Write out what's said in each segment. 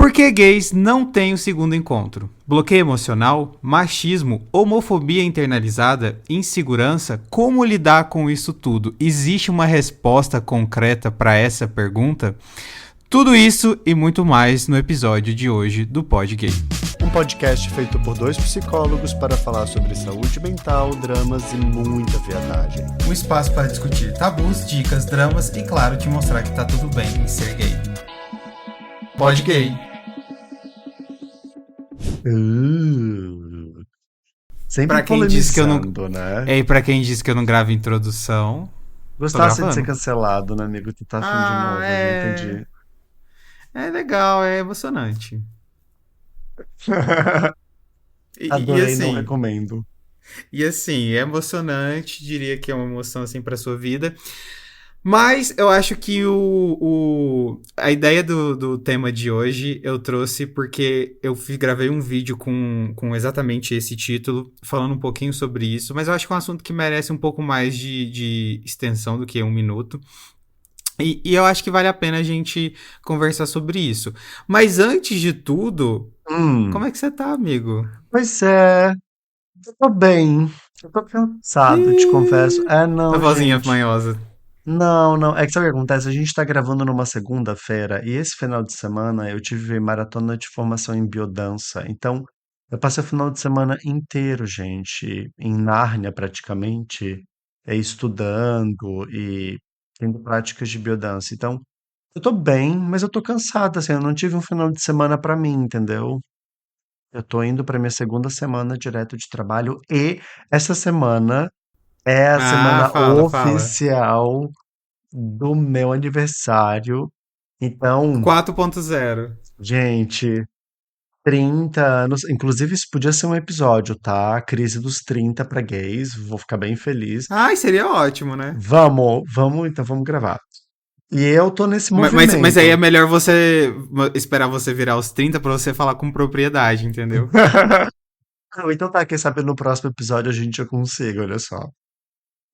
Por que gays não têm o segundo encontro? Bloqueio emocional, machismo, homofobia internalizada, insegurança? Como lidar com isso tudo? Existe uma resposta concreta para essa pergunta? Tudo isso e muito mais no episódio de hoje do Pod Gay. Um podcast feito por dois psicólogos para falar sobre saúde mental, dramas e muita viadagem. Um espaço para discutir tabus, dicas, dramas e, claro, te mostrar que tá tudo bem em ser gay. Pod Gay. Sempre Pra quem disse que eu não... né? E pra quem disse que eu não gravo introdução... Gostasse de ser cancelado, né, amigo? Tu tá afim de novo, é... eu entendi. É legal, é emocionante. Adorei, não assim... recomendo. E assim, é emocionante, diria que é uma emoção assim pra sua vida. Mas eu acho que a ideia do tema de hoje eu trouxe porque eu gravei um vídeo com exatamente esse título, falando um pouquinho sobre isso, mas eu acho que é um assunto que merece um pouco mais de extensão do que 1 minuto. E eu acho que vale a pena a gente conversar sobre isso. Mas antes de tudo, como é que você tá, amigo? Pois é, eu tô bem. Eu tô cansado, te confesso. A Não, vozinha gente. manhosa. Não. É que sabe o que acontece? A gente tá gravando numa segunda-feira e esse final de semana eu tive maratona de formação em biodança. Então, eu passei o final de semana inteiro, gente, em Nárnia praticamente, estudando e tendo práticas de biodança. Então, eu tô bem, mas eu tô cansado, assim, eu não tive um final de semana pra mim, entendeu? Eu tô indo pra minha segunda semana direto de trabalho e essa semana é a Ah, semana fala. oficial do meu aniversário. Então, 4.0. gente, 30 anos. Inclusive, isso podia ser um episódio, tá? Crise dos 30 pra gays. Vou ficar bem feliz. Ai, seria ótimo, né? Então vamos gravar. E eu tô nesse Mas aí é movimento. melhor você esperar você virar os 30 pra você falar com propriedade, entendeu? Então tá, quem sabe no próximo episódio a gente já consiga, olha só.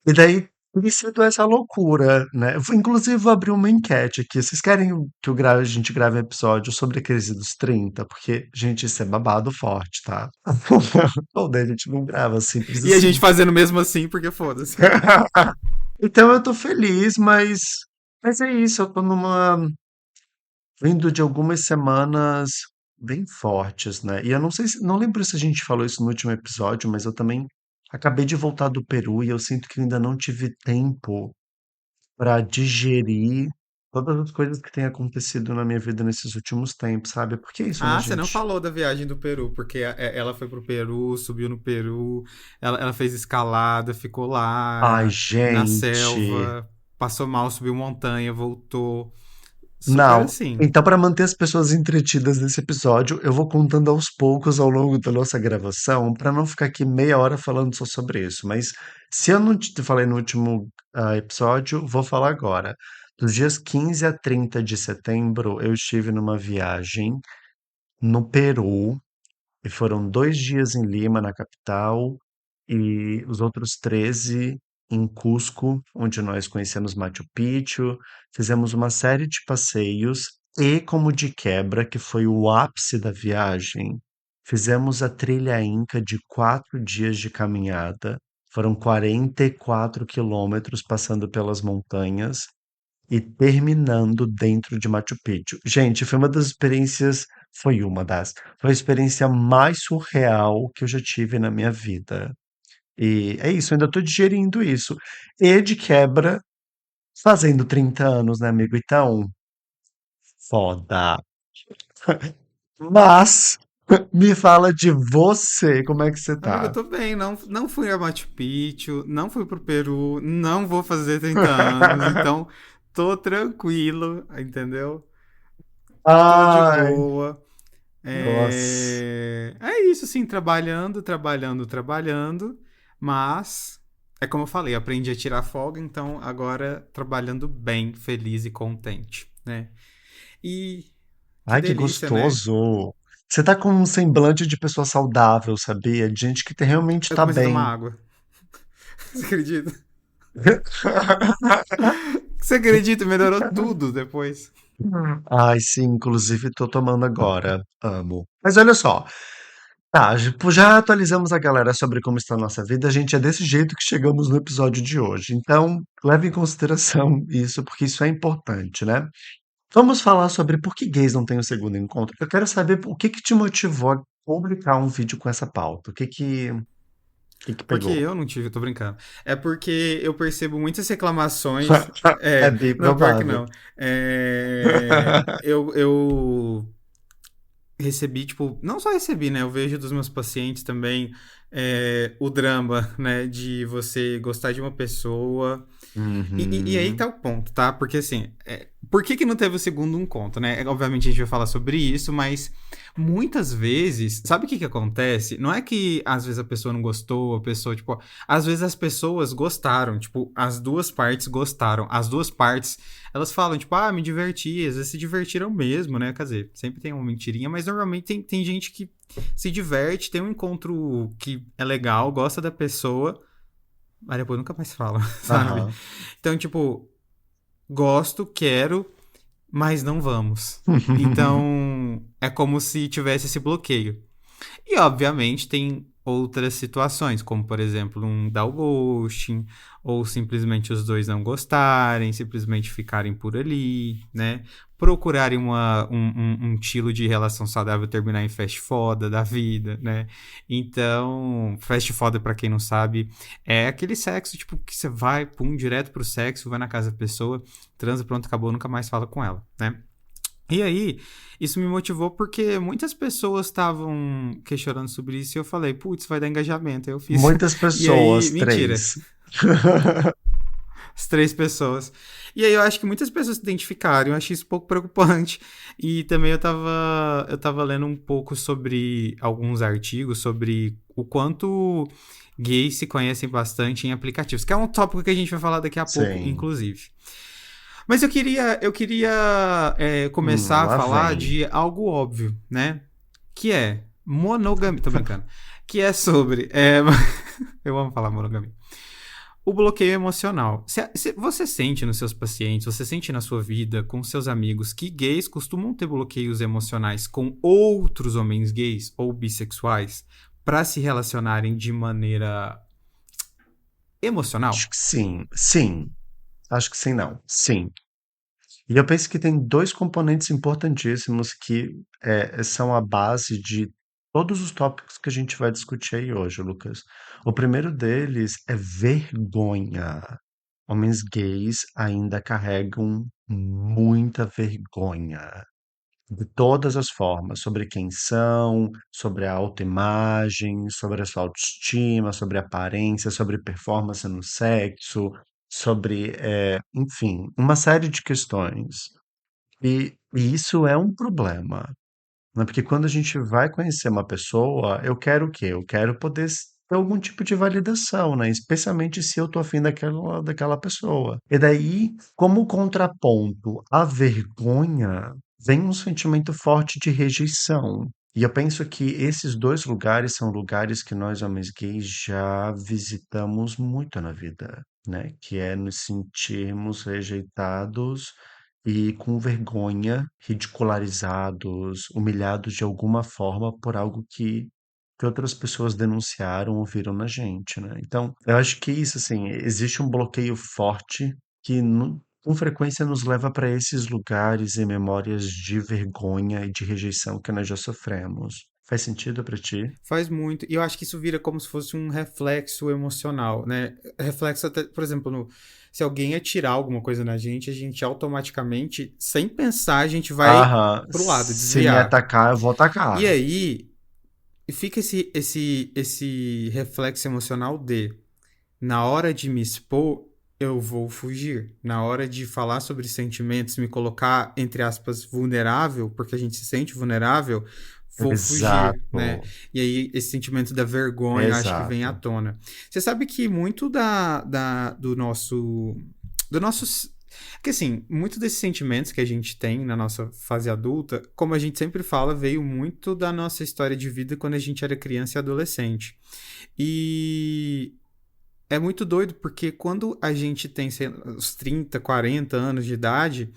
E daí tem sido essa loucura, né? Inclusive, vou abrir uma enquete aqui. Vocês querem que a gente grave um episódio sobre a crise dos 30? Porque, gente, isso é babado forte, tá? Ou daí a gente não grava, simples E a assim. gente fazendo mesmo assim, porque foda-se. Então eu tô feliz, mas é isso, eu tô vindo de algumas semanas bem fortes, né? E eu não sei se, não lembro se a gente falou isso no último episódio, mas eu também acabei de voltar do Peru e eu sinto que eu ainda não tive tempo para digerir todas as coisas que têm acontecido na minha vida nesses últimos tempos, sabe? Porque é isso, né, Ah, você não gente? falou da viagem do Peru, porque ela foi pro Peru, subiu no Peru, ela fez escalada, ficou Ai, lá na gente. selva, passou mal, subiu montanha, voltou. Super Não. assim. Então, para manter as pessoas entretidas nesse episódio, eu vou contando aos poucos ao longo da nossa gravação, para não ficar aqui meia hora falando só sobre isso. Mas se eu não te falei no último episódio, vou falar agora. Dos dias 15 a 30 de setembro, eu estive numa viagem no Peru. E foram 2 dias em Lima, na capital, e os outros 13 em Cusco, onde nós conhecemos Machu Picchu. Fizemos uma série de passeios e, como de quebra, que foi o ápice da viagem, fizemos a trilha Inca de 4 dias de caminhada. Foram 44 quilômetros passando pelas montanhas e terminando dentro de Machu Picchu. Gente, foi a experiência mais surreal que eu já tive na minha vida. E é isso, eu ainda tô digerindo isso. E de quebra, fazendo 30 anos, né, amigo? Então, foda. Mas, me fala de você, como é que você Amigo, eu tá? tô bem, não fui a Machu Picchu, não fui pro Peru, não vou fazer 30 anos, então tô tranquilo, entendeu? Tô de Ai, boa. nossa. É isso, assim, trabalhando, mas é como eu falei, aprendi a tirar folga, então agora trabalhando bem, feliz e contente, né? E que Ai, que delícia, né? gostoso. Você tá com um semblante de pessoa saudável, sabia? De gente que realmente Eu tá comecei a tomar bem. água. Você acredita? Você acredita? Melhorou tudo depois. Ai, sim, inclusive tô tomando agora. Amo. Mas olha só. Tá, já atualizamos a galera sobre como está a nossa vida. A gente é desse jeito que chegamos no episódio de hoje. Então, leve em consideração isso, porque isso é importante, né? Vamos falar sobre por que gays não têm o segundo encontro. Eu quero saber o que que te motivou a publicar um vídeo com essa pauta. O que que Porque pegou? eu não tive, eu tô brincando. É porque eu percebo muitas reclamações. É É, bem não, pior que provável. não. Eu recebi, tipo, não só recebi, né? Eu vejo dos meus pacientes também o drama, né? De você gostar de uma pessoa. E aí tá Uhum. o ponto, tá? Porque assim, por que não teve o segundo encontro, né? Obviamente a gente vai falar sobre isso, mas muitas vezes, sabe o que acontece? Não é que às vezes a pessoa não gostou, a pessoa, tipo, às vezes as pessoas gostaram, tipo, as duas partes gostaram. As duas partes, elas falam, tipo, me diverti, às vezes se divertiram mesmo, né? Quer dizer, sempre tem uma mentirinha, mas normalmente tem gente que se diverte, tem um encontro que é legal, gosta da pessoa, mas depois nunca mais fala, sabe? Aham. Então, tipo, gosto, quero, mas não vamos. Então, é como se tivesse esse bloqueio. E, obviamente, tem outras situações, como, por exemplo, um dar o ghosting, ou simplesmente os dois não gostarem, simplesmente ficarem por ali, né? Procurarem um estilo de relação saudável terminar em fast foda da vida, né? Então, fast foda, pra quem não sabe, é aquele sexo, tipo, que você vai, pum, direto pro sexo, vai na casa da pessoa, transa, pronto, acabou, nunca mais fala com ela, né? E aí, isso me motivou porque muitas pessoas estavam questionando sobre isso e eu falei, putz, vai dar engajamento. Aí eu fiz. Muitas E aí, pessoas, mentira, 3. as três pessoas. E aí eu acho que muitas pessoas se identificaram, eu achei isso um pouco preocupante. E também eu tava lendo um pouco sobre alguns artigos sobre o quanto gays se conhecem bastante em aplicativos, que é um tópico que a gente vai falar daqui a pouco, Sim. inclusive. Mas eu queria começar a Lá falar vem. de algo óbvio, né? Que é monogamia. Tô brincando. Que é sobre. Eu amo falar monogamia. O bloqueio emocional. Você sente nos seus pacientes, você sente na sua vida, com seus amigos, que gays costumam ter bloqueios emocionais com outros homens gays ou bissexuais para se relacionarem de maneira Acho emocional? que sim. Sim. Acho que sim, não. Sim. E eu penso que tem dois componentes importantíssimos que são a base de todos os tópicos que a gente vai discutir aí hoje, Lucas. O primeiro deles é vergonha. Homens gays ainda carregam muita vergonha. De todas as formas, sobre quem são, sobre a autoimagem, sobre a sua autoestima, sobre aparência, sobre performance no sexo, sobre, enfim, uma série de questões. E isso é um problema, né? Porque quando a gente vai conhecer uma pessoa, eu quero o quê? Eu quero poder ter algum tipo de validação, né? Especialmente se eu tô afim daquela pessoa. E daí, como contraponto à vergonha, vem um sentimento forte de rejeição. E eu penso que esses dois lugares são lugares que nós, homens gays, já visitamos muito na vida, né? Que é nos sentirmos rejeitados e com vergonha, ridicularizados, humilhados de alguma forma por algo que outras pessoas denunciaram ou viram na gente, né? Então, eu acho que isso, assim, existe um bloqueio forte que com frequência nos leva para esses lugares e memórias de vergonha e de rejeição que nós já sofremos. Faz sentido para ti? Faz muito. E eu acho que isso vira como se fosse um reflexo emocional, né? Reflexo até, por exemplo, se alguém atirar alguma coisa na gente, a gente automaticamente, sem pensar, a gente vai Aham, pro lado, se me desviar. atacar, eu vou E atacar. aí fica esse reflexo emocional de na hora de me expor, eu vou fugir. Na hora de falar sobre sentimentos, me colocar, entre aspas, vulnerável, porque a gente se sente vulnerável, vou fugir, né? Exato, E aí, esse sentimento da vergonha, eu acho que vem à exato. tona. Você sabe que muito do nosso. Do nosso. Que assim, muito desses sentimentos que a gente tem na nossa fase adulta, como a gente sempre fala, veio muito da nossa história de vida quando a gente era criança e adolescente. E é muito doido, porque quando a gente tem, sei lá, uns 30, 40 anos de idade,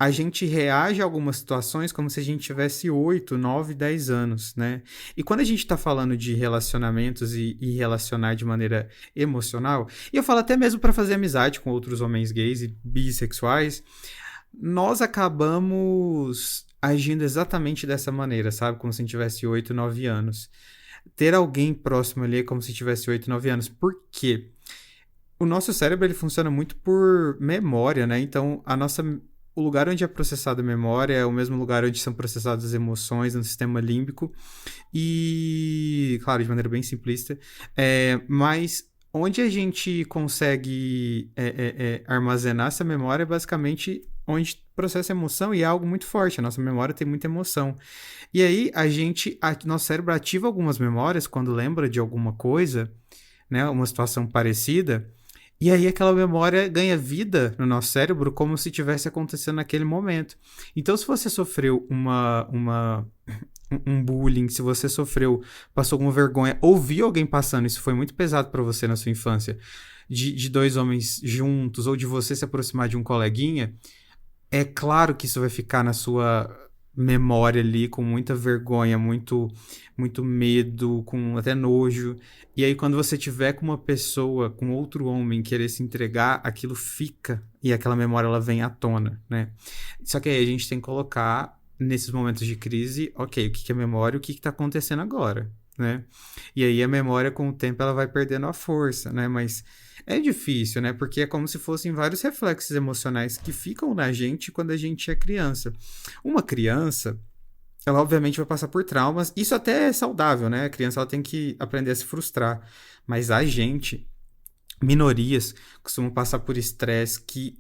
a gente reage a algumas situações como se a gente tivesse 8, 9, 10 anos, né? E quando a gente tá falando de relacionamentos e relacionar de maneira emocional, e eu falo até mesmo para fazer amizade com outros homens gays e bissexuais, nós acabamos agindo exatamente dessa maneira, sabe? Como se a gente tivesse 8, 9 anos. Ter alguém próximo ali é como se tivesse 8, 9 anos. Por quê? O nosso cérebro ele funciona muito por memória, né? Então, o lugar onde é processada a memória é o mesmo lugar onde são processadas as emoções no sistema límbico. E, claro, de maneira bem simplista. Mas onde a gente consegue armazenar essa memória é basicamente onde processa emoção e é algo muito forte. A nossa memória tem muita emoção. E aí, nosso cérebro ativa algumas memórias quando lembra de alguma coisa, né? Uma situação parecida. E aí aquela memória ganha vida no nosso cérebro como se tivesse acontecendo naquele momento. Então, se você sofreu um bullying, se você passou alguma vergonha, ouviu alguém passando, isso foi muito pesado pra você na sua infância, de dois homens juntos, ou de você se aproximar de um coleguinha, é claro que isso vai ficar na sua memória ali com muita vergonha, muito medo, com até nojo. E aí quando você tiver com uma pessoa, com outro homem querer se entregar, aquilo fica e aquela memória ela vem à tona, né? Só que aí a gente tem que colocar nesses momentos de crise, ok, o que é memória, o que está acontecendo agora, né? E aí a memória com o tempo ela vai perdendo a força, né? Mas é difícil, né? Porque é como se fossem vários reflexos emocionais que ficam na gente quando a gente é criança. Uma criança, ela obviamente vai passar por traumas. Isso até é saudável, né? A criança ela tem que aprender a se frustrar. Mas a gente, minorias, costumam passar por estresse que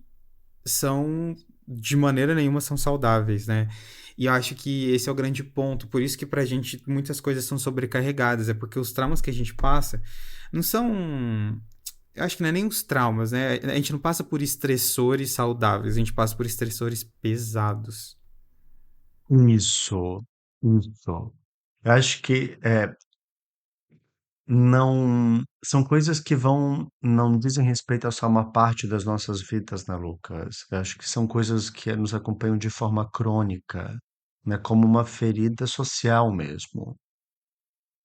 são, de maneira nenhuma, são saudáveis, né? E eu acho que esse é o grande ponto. Por isso que pra gente muitas coisas são sobrecarregadas. É porque os traumas que a gente passa não são. Eu acho que não é nem os traumas, né? A gente não passa por estressores saudáveis, a gente passa por estressores pesados. Isso, isso. Eu acho que não são coisas que não dizem respeito a só uma parte das nossas vidas, né, Lucas? Eu acho que são coisas que nos acompanham de forma crônica, né, como uma ferida social mesmo,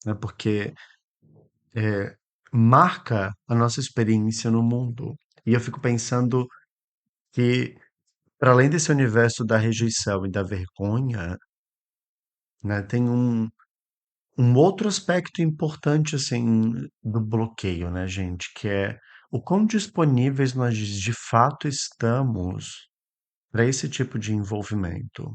né? Porque eh, marca a nossa experiência no mundo. E eu fico pensando que, para além desse universo da rejeição e da vergonha, né, tem um outro aspecto importante, assim, do bloqueio, né, gente, que é o quão disponíveis nós de fato estamos para esse tipo de envolvimento,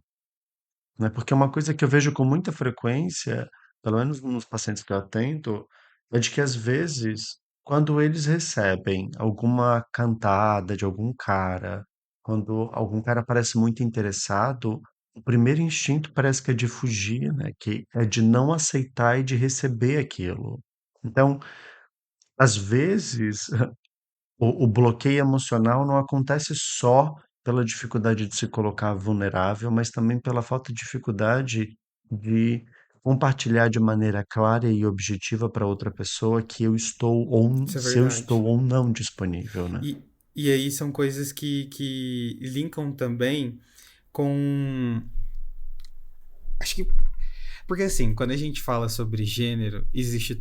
né? Porque uma coisa que eu vejo com muita frequência, pelo menos nos pacientes que eu atendo, é de que às vezes, quando eles recebem alguma cantada de algum cara, quando algum cara parece muito interessado, o primeiro instinto parece que é de fugir, né? Que é de não aceitar e de receber aquilo. Então, às vezes, o bloqueio emocional não acontece só pela dificuldade de se colocar vulnerável, mas também pela falta de dificuldade de compartilhar de maneira clara e objetiva para outra pessoa que eu estou ou Isso é se eu estou verdade. ou não disponível, né? E, e aí são coisas que linkam também com. Acho que. Porque assim, quando a gente fala sobre gênero, existe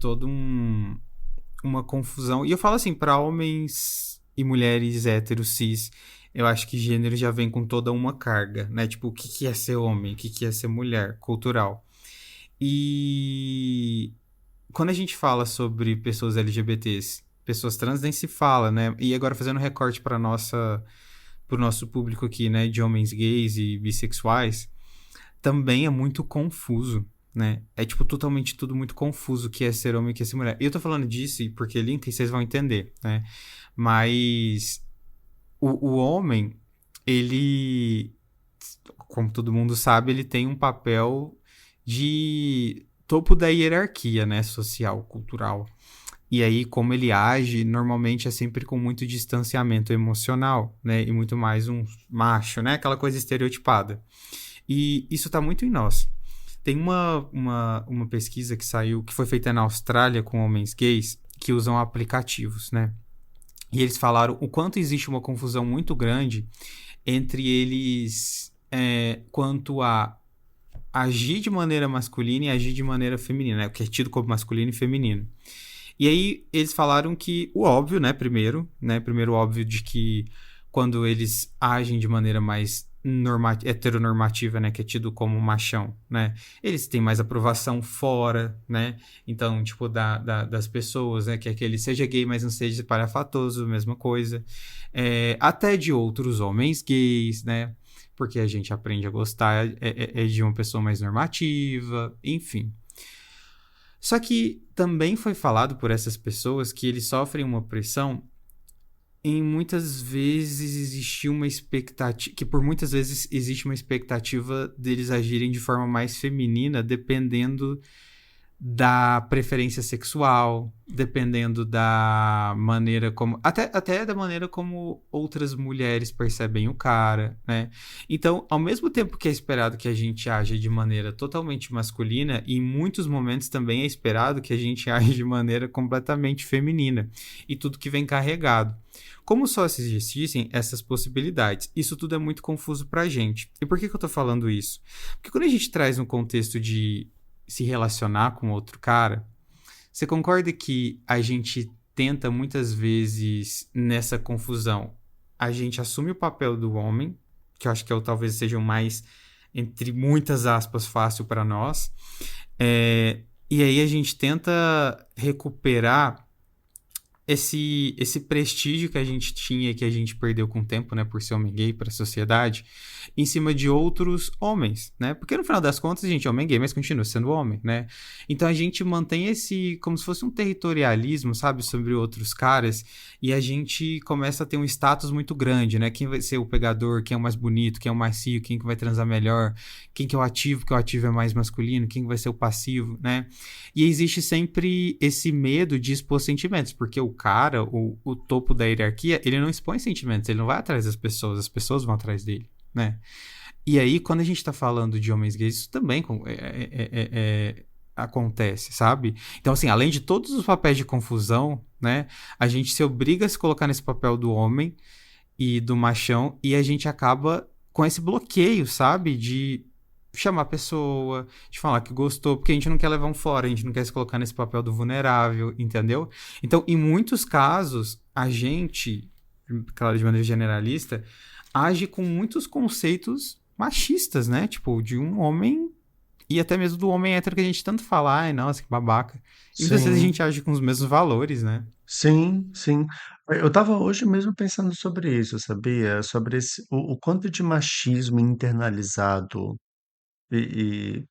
uma confusão. E eu falo assim, para homens e mulheres héteros, cis, eu acho que gênero já vem com toda uma carga, né? Tipo, o que que é ser homem, o que que é ser mulher, cultural. E quando a gente fala sobre pessoas LGBTs, pessoas trans nem se fala, né? E agora fazendo recorte para nossa pro nosso público aqui, né, de homens gays e bissexuais, também é muito confuso, né? É tipo totalmente tudo muito confuso o que é ser homem e o que é ser mulher. E eu tô falando disso porque link vocês vão entender, né? Mas o homem, ele, como todo mundo sabe, ele tem um papel de topo da hierarquia, né, social, cultural. E aí, como ele age, normalmente é sempre com muito distanciamento emocional, né? E muito mais um macho, né? Aquela coisa estereotipada. E isso tá muito em nós. Tem uma pesquisa que saiu, que foi feita na Austrália com homens gays que usam aplicativos, né? E eles falaram o quanto existe uma confusão muito grande entre eles quanto a agir de maneira masculina e agir de maneira feminina, né? O que é tido como masculino e feminino. E aí eles falaram que o óbvio, né? Primeiro óbvio de que quando eles agem de maneira mais heteronormativa, né, que é tido como machão, né, eles têm mais aprovação fora, né, então, tipo, das pessoas, né, que é que ele seja gay, mas não seja parafatoso, mesma coisa, até de outros homens gays, né, porque a gente aprende a gostar de uma pessoa mais normativa, enfim. Só que também foi falado por essas pessoas que eles sofrem uma pressão em muitas vezes existir uma expectativa, que por muitas vezes existe uma expectativa deles agirem de forma mais feminina, dependendo da preferência sexual, dependendo da maneira como. Até da maneira como outras mulheres percebem o cara, né? Então, ao mesmo tempo que é esperado que a gente age de maneira totalmente masculina, em muitos momentos também é esperado que a gente age de maneira completamente feminina. E tudo que vem carregado. Como só existissem essas possibilidades? Isso tudo é muito confuso pra gente. E por que eu tô falando isso? Porque quando a gente traz um contexto de se relacionar com outro cara, você concorda que a gente tenta muitas vezes nessa confusão? A gente assume o papel do homem, que eu acho que talvez seja o mais, entre muitas aspas, fácil para nós. E aí a gente tenta recuperar esse prestígio que a gente tinha, que a gente perdeu com o tempo, né, por ser homem gay para a sociedade, em cima de outros homens, né? Porque no final das contas a gente é homem gay, mas continua sendo homem, né? Então a gente mantém esse como se fosse um territorialismo, sabe, sobre outros caras, e a gente começa a ter um status muito grande, né? Quem vai ser o pegador, quem é o mais bonito, quem é o mais cio, quem que vai transar melhor, quem que é o ativo, que o ativo é mais masculino, quem que vai ser o passivo, né? E existe sempre esse medo de expor sentimentos, porque o cara, o topo da hierarquia, ele não expõe sentimentos, ele não vai atrás das pessoas, as pessoas vão atrás dele, né? E aí, quando a gente tá falando de homens gays, isso também acontece, sabe? Então, assim, além de todos os papéis de confusão, né, a gente se obriga a se colocar nesse papel do homem e do machão, e a gente acaba com esse bloqueio, sabe? De chamar a pessoa, de falar que gostou, porque a gente não quer levar um fora, a gente não quer se colocar nesse papel do vulnerável, entendeu? Então, em muitos casos, a gente, claro, de maneira generalista, age com muitos conceitos machistas, né? Tipo, de um homem e até mesmo do homem hétero que a gente tanto fala, ai, nossa, que babaca. E muitas vezes a Sim, gente age com os mesmos valores, né? sim, sim. Eu estava hoje mesmo pensando sobre isso, sabia? Sobre o quanto de machismo internalizado e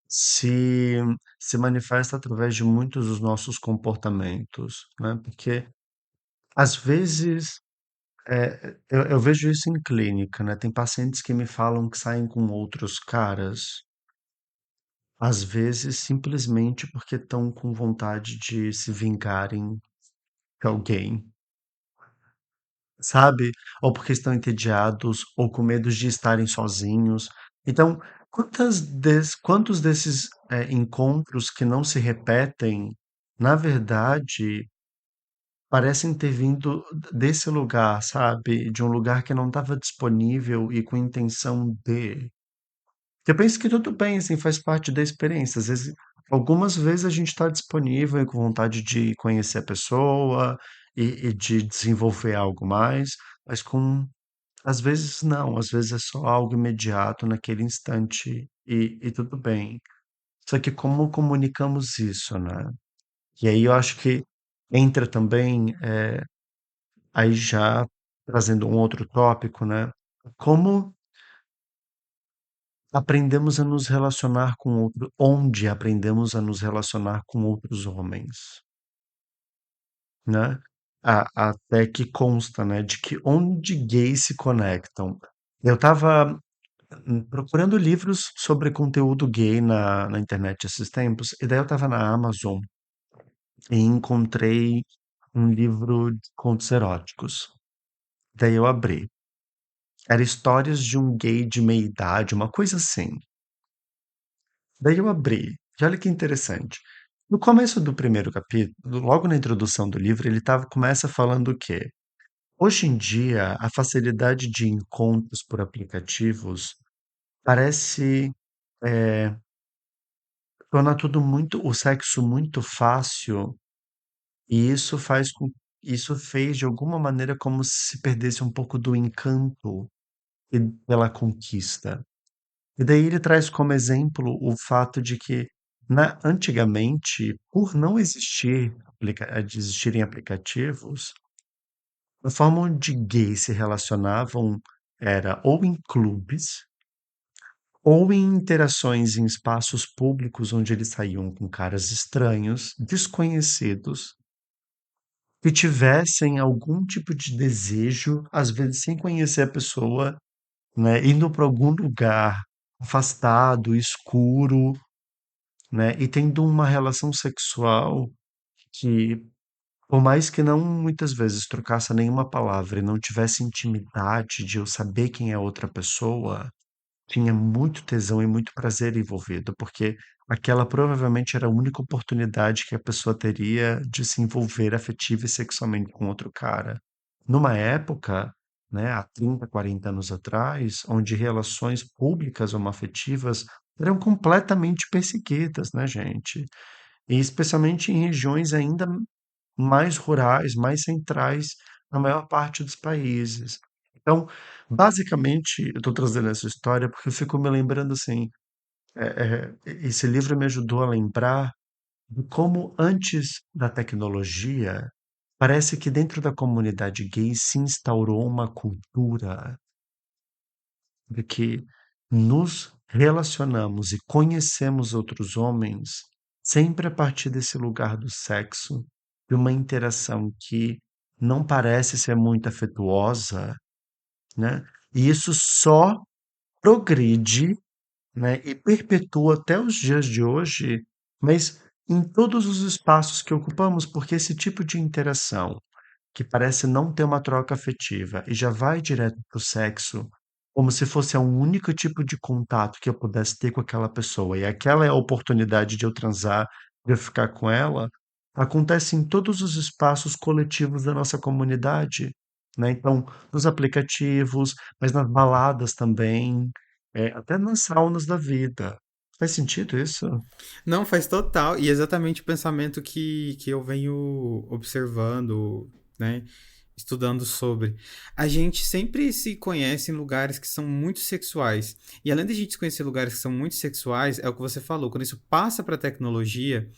se, se manifesta através de muitos dos nossos comportamentos, né? Porque às vezes eu vejo isso em clínica, né? Tem pacientes que me falam que saem com outros caras, às vezes simplesmente porque estão com vontade de se vingarem de alguém, sabe? Ou porque estão entediados, ou com medo de estarem sozinhos. Então, quantos desses encontros que não se repetem, na verdade, parecem ter vindo desse lugar, sabe? De um lugar que não estava disponível e com intenção de. Eu penso que tudo bem, assim, faz parte da experiência. Às vezes, algumas vezes a gente está disponível e com vontade de conhecer a pessoa e de desenvolver algo mais, mas às vezes não, às vezes é só algo imediato naquele instante e tudo bem. Só que como comunicamos isso, né? E aí eu acho que entra também, aí já trazendo um outro tópico, né? Como aprendemos a nos relacionar com outro, onde aprendemos a nos relacionar com outros homens, né? Até que consta, né, de que onde gays se conectam. Eu estava procurando livros sobre conteúdo gay na internet esses tempos, e daí eu estava na Amazon e encontrei um livro de contos eróticos. Daí eu abri. Era histórias de um gay de meia idade, uma coisa assim. Daí eu abri. E olha que interessante. No começo do primeiro capítulo, logo na introdução do livro, começa falando o quê? Hoje em dia, a facilidade de encontros por aplicativos parece, eh, torna tudo muito o sexo muito fácil, e isso fez de alguma maneira como se perdesse um pouco do encanto pela conquista. E daí ele traz como exemplo o fato de que, antigamente, por não existirem aplicativos, a forma onde gays se relacionavam era ou em clubes, ou em interações em espaços públicos onde eles saíam com caras estranhos, desconhecidos, que tivessem algum tipo de desejo, às vezes sem conhecer a pessoa, né, indo para algum lugar afastado, escuro, né, e tendo uma relação sexual que, por mais que não muitas vezes trocasse nenhuma palavra e não tivesse intimidade de eu saber quem é a outra pessoa, tinha muito tesão e muito prazer envolvido, porque aquela provavelmente era a única oportunidade que a pessoa teria de se envolver afetiva e sexualmente com outro cara. Numa época, né, há 30, 40 anos atrás, onde relações públicas homoafetivas eram completamente perseguidas, né, gente? E especialmente em regiões ainda mais rurais, mais centrais na maior parte dos países. Então, basicamente, eu estou trazendo essa história porque eu fico me lembrando assim, esse livro me ajudou a lembrar de como antes da tecnologia, parece que dentro da comunidade gay se instaurou uma cultura de que nos relacionamos e conhecemos outros homens sempre a partir desse lugar do sexo, de uma interação que não parece ser muito afetuosa, né? E isso só progride, né, e perpetua até os dias de hoje, mas em todos os espaços que ocupamos, porque esse tipo de interação que parece não ter uma troca afetiva e já vai direto para o sexo, como se fosse o único tipo de contato que eu pudesse ter com aquela pessoa, e aquela é a oportunidade de eu transar, de eu ficar com ela, acontece em todos os espaços coletivos da nossa comunidade, né? Então, nos aplicativos, mas nas baladas também, até nas saunas da vida. Faz sentido isso? Não, faz total. E exatamente o pensamento que eu venho observando, né? Estudando sobre. A gente sempre se conhece em lugares que são muito sexuais. E além de a gente se conhecer lugares que são muito sexuais, é o que você falou, quando isso passa para a tecnologia,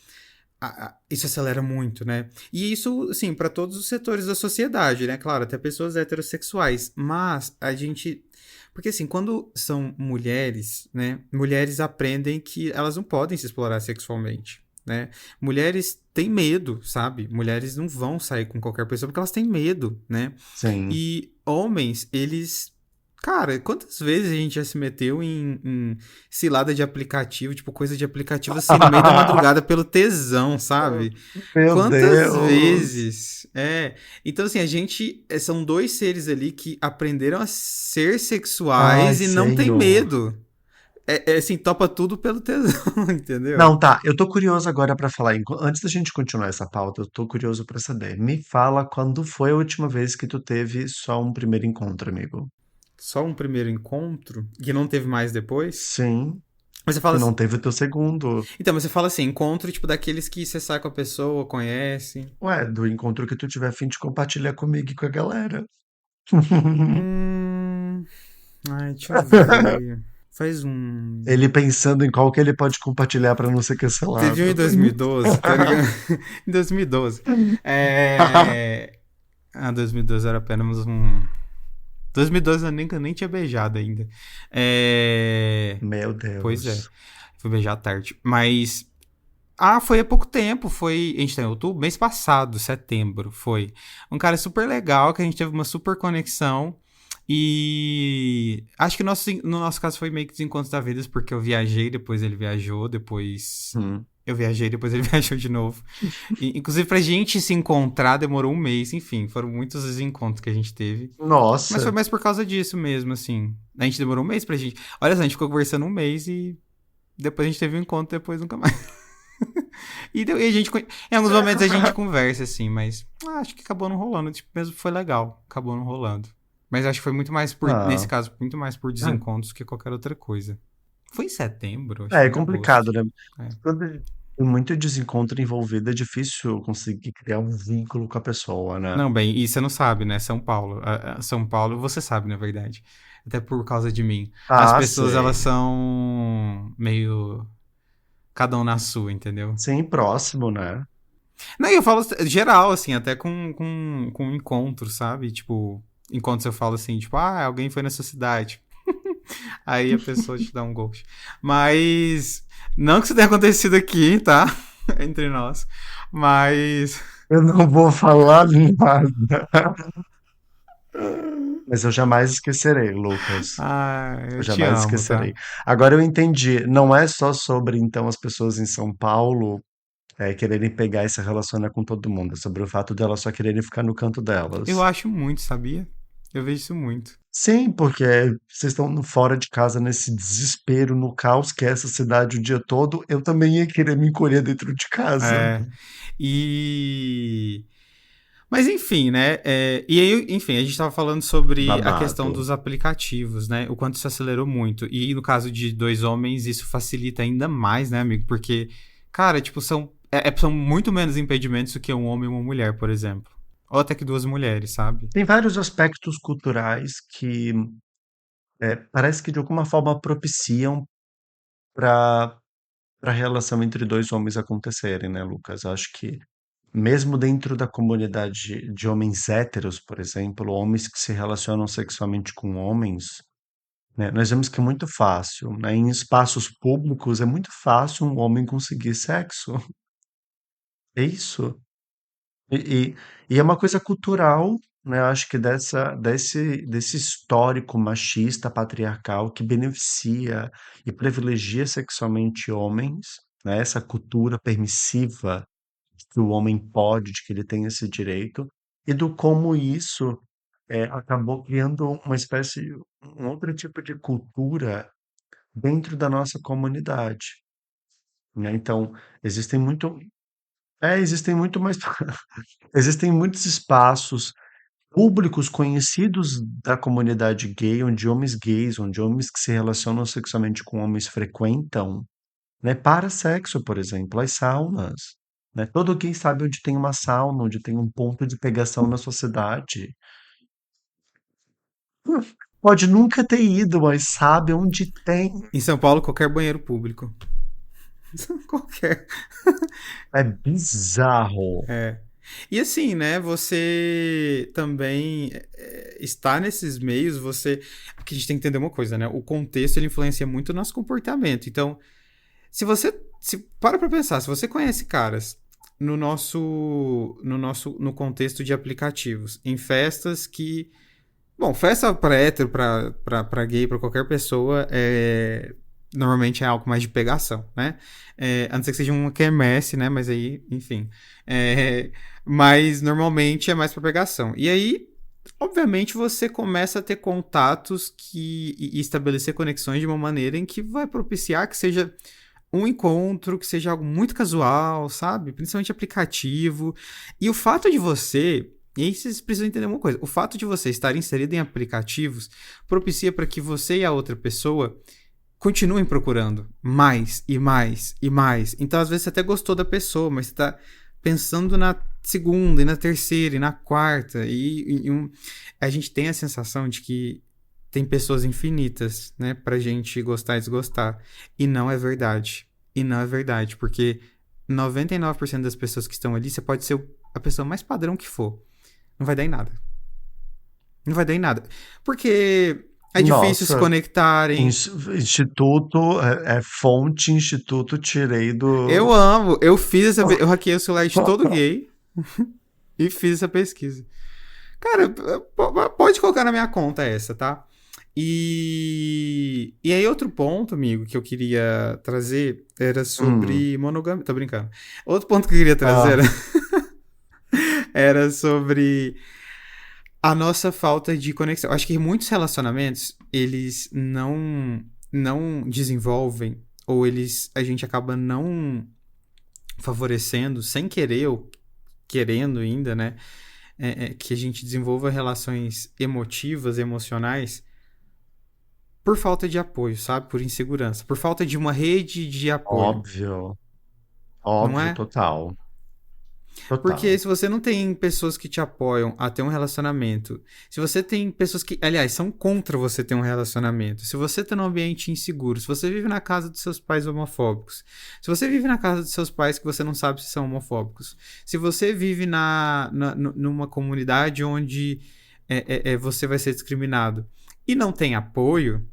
isso acelera muito, né? E isso, assim, para todos os setores da sociedade, né? Claro, até pessoas heterossexuais. Mas a gente. Porque, assim, quando são mulheres, né? Mulheres aprendem que elas não podem se explorar sexualmente, né? Mulheres têm medo, sabe? Mulheres não vão sair com qualquer pessoa porque elas têm medo, né? Sim. E homens, eles. Cara, quantas vezes a gente já se meteu em cilada de aplicativo, tipo, coisa de aplicativo assim, no meio da madrugada pelo tesão, sabe? Meu Quantas Deus! vezes? É. Então, assim, a gente. São dois seres ali que aprenderam a ser Ai, sexuais e não tem Senhor. medo. Assim, topa tudo pelo tesão, entendeu? Não, tá. Eu tô curioso agora pra falar. Antes da gente continuar essa pauta, eu tô curioso pra saber. Me fala quando foi a última vez que tu teve só um primeiro encontro, amigo? Só um primeiro encontro, que não teve mais depois. Sim, Mas você fala que não assim. teve o teu segundo. Então, mas você fala assim, encontro, tipo, daqueles que você sai com a pessoa, conhece. Ué, do encontro que tu tiver a fim de compartilhar comigo e com a galera. Hum. Ai, deixa eu ver. Faz um. Ele pensando em qual que ele pode compartilhar pra não ser Teve um em cancelado. 2012, tá ligado? Em 2012. É. 2012 era apenas um. 2012 eu nem tinha beijado ainda. É. Meu Pois é. Deus. Fui beijar tarde. Mas. Foi há pouco tempo. Foi. A gente tá em outubro? Mês passado, setembro. Foi. Um cara super legal, que a gente teve uma super conexão. E acho que no nosso caso foi meio que desencontro da vida, porque eu viajei, depois ele viajou, depois Hum. eu viajei, depois ele viajou de novo. Inclusive, pra gente se encontrar demorou um mês, enfim, foram muitos os encontros que a gente teve. Mas foi Nossa. mais por causa disso mesmo, assim. A gente demorou um mês pra gente. Olha só, a gente ficou conversando um mês e depois a gente teve um encontro, depois nunca mais. E a gente, em alguns momentos a gente conversa, assim, mas acho que acabou não rolando. Tipo, mesmo foi legal, acabou não rolando. Mas acho que foi muito mais nesse Ah, caso, muito mais por é, desencontros que qualquer outra coisa. Foi em setembro? Acho que é foi em agosto. complicado, né? É. Quando tem muito desencontro envolvido, é difícil conseguir criar um vínculo com a pessoa, né? Não, bem, e você não sabe, né? São Paulo. São Paulo, você sabe, na verdade. Até por causa de mim. As Ah, pessoas, elas sei. são meio. Cada um na sua, entendeu? Sim, próximo, né? Não, e eu falo geral, assim, até com encontros, sabe? Tipo, encontros eu falo assim, tipo, alguém foi nessa cidade. Aí a pessoa te dá um ghost. Mas. Não que isso tenha acontecido aqui, tá? Entre nós. Mas. Eu não vou falar nada. Mas eu jamais esquecerei, Lucas. Eu Eu te jamais amo, esquecerei. tá? Agora eu entendi. Não é só sobre, então, as pessoas em São Paulo quererem pegar e se relacionar com todo mundo. É sobre o fato delas só quererem ficar no canto Eu delas. acho muito, sabia? Eu vejo isso muito. Sim, porque vocês estão fora de casa nesse desespero, no caos que é essa cidade o dia todo. Eu também ia querer me encolher dentro de casa. É. E. Mas enfim, né? E aí, enfim, a gente estava falando sobre a questão Babado. dos aplicativos, né? O quanto isso acelerou muito. E no caso de dois homens, isso facilita ainda mais, né, amigo? Porque, cara, tipo, são muito menos impedimentos do que um homem e uma mulher, por exemplo. Ou até que duas mulheres, sabe? Tem vários aspectos culturais que parece que de alguma forma propiciam para a relação entre dois homens acontecerem, né, Lucas? Acho que mesmo dentro da comunidade de homens héteros, por exemplo, homens que se relacionam sexualmente com homens, né, nós vemos que é muito fácil, né? Em espaços públicos é muito fácil um homem conseguir sexo. É isso. E, e, e é uma coisa cultural, né? Eu acho que desse histórico machista, patriarcal, que beneficia e privilegia sexualmente homens, né? Essa cultura permissiva de que o homem pode, de que ele tem esse direito, e do como isso acabou criando uma espécie, um outro tipo de cultura dentro da nossa comunidade, né? Então, existem muito, existem muito mais, existem muitos espaços públicos conhecidos da comunidade gay, onde homens gays, onde homens que se relacionam sexualmente com homens frequentam, né, para sexo, por exemplo, as saunas, né? Todo gay sabe onde tem uma sauna, onde tem um ponto de pegação na sua cidade. Pode nunca ter ido, mas sabe onde tem. Em São Paulo, qualquer banheiro público. Qualquer. É bizarro. E assim, né? Você também está nesses meios, você. Porque a gente tem que entender uma coisa, né? O contexto ele influencia muito o nosso comportamento. Então, se você. Para pensar, se você conhece caras no contexto de aplicativos, em festas que. Bom, festa pra hétero, pra gay, pra qualquer pessoa, normalmente é algo mais de pegação, né? A não ser que seja uma quermesse, né? Mas aí, enfim. É, mas normalmente é mais pra pegação. E aí, obviamente, você começa a ter contatos e estabelecer conexões de uma maneira em que vai propiciar que seja um encontro, que seja algo muito casual, sabe? Principalmente aplicativo. E o fato de você. E aí vocês precisam entender uma coisa. O fato de você estar inserido em aplicativos propicia para que você e a outra pessoa continuem procurando mais e mais e mais. Então, às vezes, você até gostou da pessoa, mas você está pensando na segunda, e na terceira, e na quarta. A gente tem a sensação de que tem pessoas infinitas, né, pra gente gostar e desgostar. E não é verdade. E não é verdade, porque 99% das pessoas que estão ali, você pode ser a pessoa mais padrão que for. Não vai dar em nada. Não vai dar em nada. Porque é difícil se Nossa, conectarem. instituto, fonte, instituto, tirei do. Eu amo. Eu hackeei o celular de todo gay e fiz essa pesquisa. Cara, pode colocar na minha conta essa, tá? E aí, outro ponto, amigo, que eu queria trazer era Hum, sobre monogamia. Tô brincando. Outro ponto que eu queria trazer era, ah, era sobre a nossa falta de conexão. Eu acho que muitos relacionamentos, eles não desenvolvem, ou a gente acaba não favorecendo, sem querer ou querendo ainda, né? que a gente desenvolva relações emotivas, emocionais, por falta de apoio, sabe? Por insegurança. Por falta de uma rede de apoio, Óbvio, não óbvio, é? total, Porque total. se você não tem pessoas que te apoiam a ter um relacionamento, se você tem pessoas que, aliás, são contra você ter um relacionamento, se você tá num ambiente inseguro, se você vive na casa dos seus pais homofóbicos, se você vive na casa dos seus pais que você não sabe se são homofóbicos, se você vive numa comunidade onde você vai ser discriminado e não tem apoio,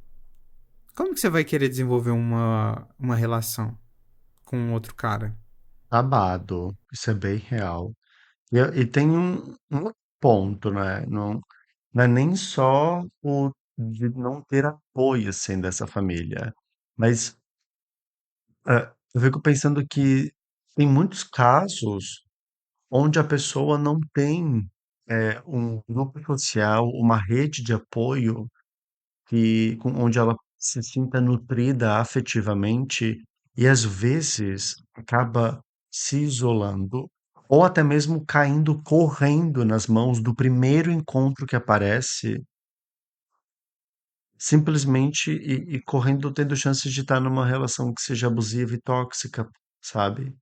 como que você vai querer desenvolver uma relação com outro cara? Babado, isso é bem real. E tem um ponto, né? Não é nem só o de não ter apoio, assim, dessa família, mas eu fico pensando que tem muitos casos onde a pessoa não tem um grupo social, uma rede de apoio onde ela se sinta nutrida afetivamente e às vezes acaba se isolando ou até mesmo caindo correndo nas mãos do primeiro encontro que aparece, simplesmente e correndo, tendo chances de estar numa relação que seja abusiva e tóxica, sabe? O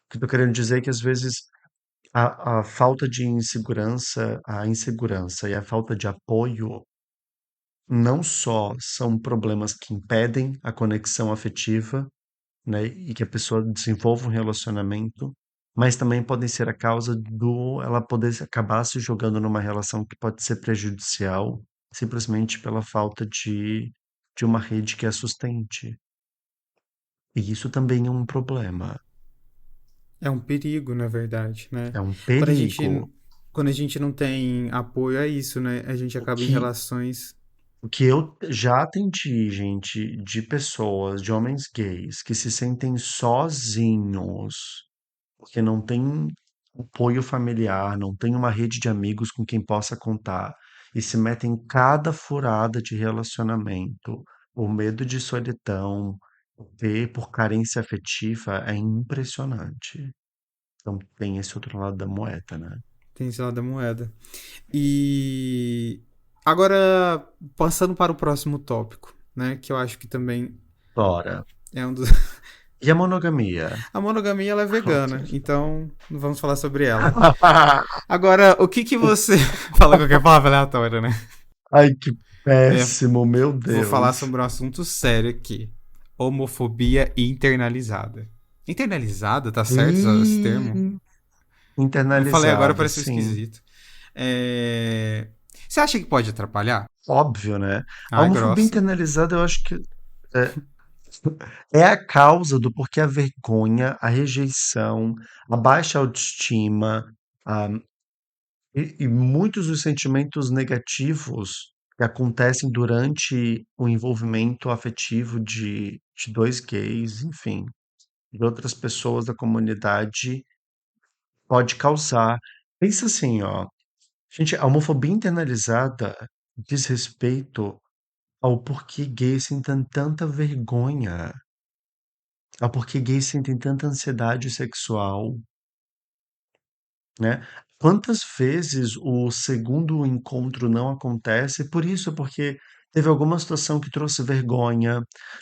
que eu tô querendo dizer é que às vezes a falta de insegurança, a insegurança e a falta de apoio não só são problemas que impedem a conexão afetiva, né, e que a pessoa desenvolva um relacionamento, mas também podem ser a causa do ela poder acabar se jogando numa relação que pode ser prejudicial, simplesmente pela falta de uma rede que a sustente. E isso também é um problema, É um perigo, na verdade, né? é um Quando a perigo. gente, quando a gente não tem apoio, é isso, né? A gente O acaba em que, relações. o que eu já atendi, gente, de pessoas, de homens gays, que se sentem sozinhos porque não tem apoio familiar, não tem uma rede de amigos com quem possa contar e se metem em cada furada de relacionamento, o medo de solidão, por carência afetiva é impressionante. Então tem esse outro lado da moeda, né? Tem esse lado da moeda. E agora, passando para o próximo tópico, né? Que eu acho que também Bora. é um dos. E a monogamia? A monogamia ela é vegana, então não vamos falar sobre ela. Agora, o que que você. Fala qualquer palavra aleatória, né? Ai, que É, péssimo, meu vou falar Deus. sobre um assunto sério aqui: homofobia internalizada. Internalizada, tá certo esse termo? E Eu falei agora, internalizada, pareceu sim. esquisito. Você acha que pode atrapalhar? Óbvio, né? A Ai, homofobia grossa. internalizada, eu acho que é, é a causa do porquê a vergonha, a rejeição, a baixa autoestima, ah, e muitos dos sentimentos negativos que acontecem durante o envolvimento afetivo de dois gays, enfim, de outras pessoas da comunidade, pode causar. Pensa assim, ó. Gente, a homofobia internalizada diz respeito ao porquê gays sentem tanta vergonha, ao porquê gays sentem tanta ansiedade sexual, né? Quantas vezes o segundo encontro não acontece por isso, porque teve alguma situação que trouxe vergonha,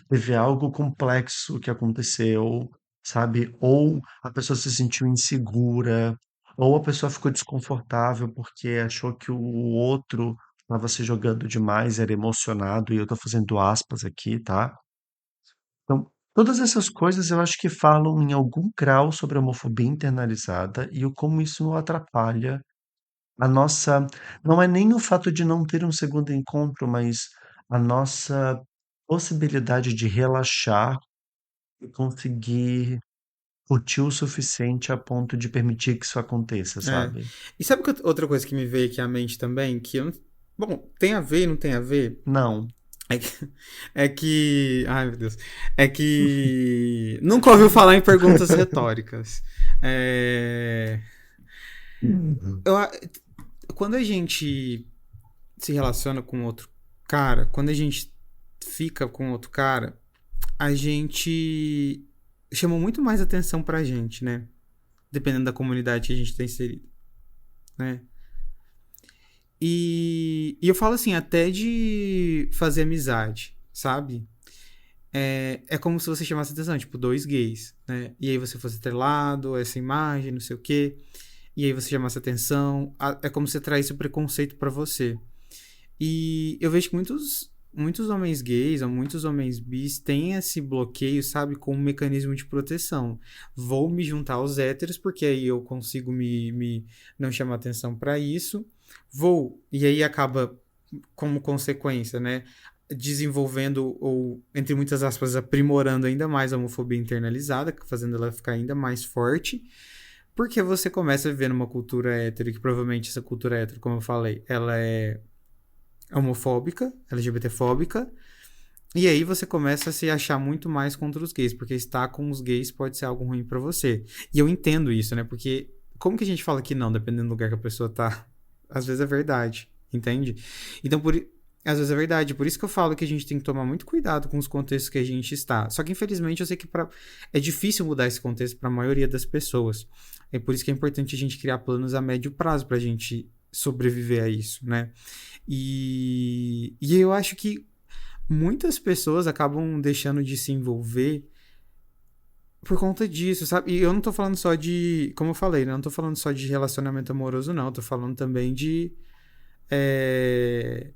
teve algo complexo que aconteceu, sabe? Ou a pessoa se sentiu insegura, ou a pessoa ficou desconfortável porque achou que o outro estava se jogando demais, era emocionado, e eu tô fazendo aspas aqui, tá? Então, todas essas coisas eu acho que falam em algum grau sobre a homofobia internalizada e o como isso atrapalha a nossa. Não é nem o fato de não ter um segundo encontro, mas a nossa possibilidade de relaxar e conseguir curtir o suficiente a ponto de permitir que isso aconteça, É. sabe? E sabe que outra coisa que me veio aqui à mente também? Que eu. Bom, tem a ver e não tem a ver? Não. É que, é que. Ai, meu Deus. É que. Nunca ouviu falar em perguntas retóricas. É, Uhum. eu, quando a gente se relaciona com outro cara, quando a gente fica com outro cara, a gente chama muito mais atenção pra gente, né? Dependendo da comunidade que a gente tá inserido, né? E eu falo assim, até de fazer amizade, sabe? É como se você chamasse atenção, tipo, dois gays, né? E aí você fosse atrelado a essa imagem, não sei o quê. E aí você chamasse atenção. É como se você traísse o preconceito pra você. E eu vejo que muitos homens gays ou muitos homens bis têm esse bloqueio, sabe, como um mecanismo de proteção. Vou me juntar aos héteros porque aí eu consigo me não chamar atenção pra isso. E aí acaba como consequência, né, desenvolvendo ou, entre muitas aspas, aprimorando ainda mais a homofobia internalizada, fazendo ela ficar ainda mais forte. Porque você começa a viver numa cultura hétero, que provavelmente essa cultura hétero, como eu falei, ela é homofóbica, LGBTfóbica, e aí você começa a se achar muito mais contra os gays, porque estar com os gays pode ser algo ruim pra você. E eu entendo isso, né? Porque como que a gente fala que não, dependendo do lugar que a pessoa tá? Às vezes é verdade, entende? Então, às vezes é verdade. Por isso que eu falo que a gente tem que tomar muito cuidado com os contextos que a gente está. Só que, infelizmente, eu sei que é difícil mudar esse contexto para a maioria das pessoas. É por isso que é importante a gente criar planos a médio prazo para a gente sobreviver a isso, né? E eu acho que muitas pessoas acabam deixando de se envolver por conta disso, sabe? E eu não tô falando só de, como eu falei, né? Eu não tô falando só de relacionamento amoroso, não. Eu tô falando também de é,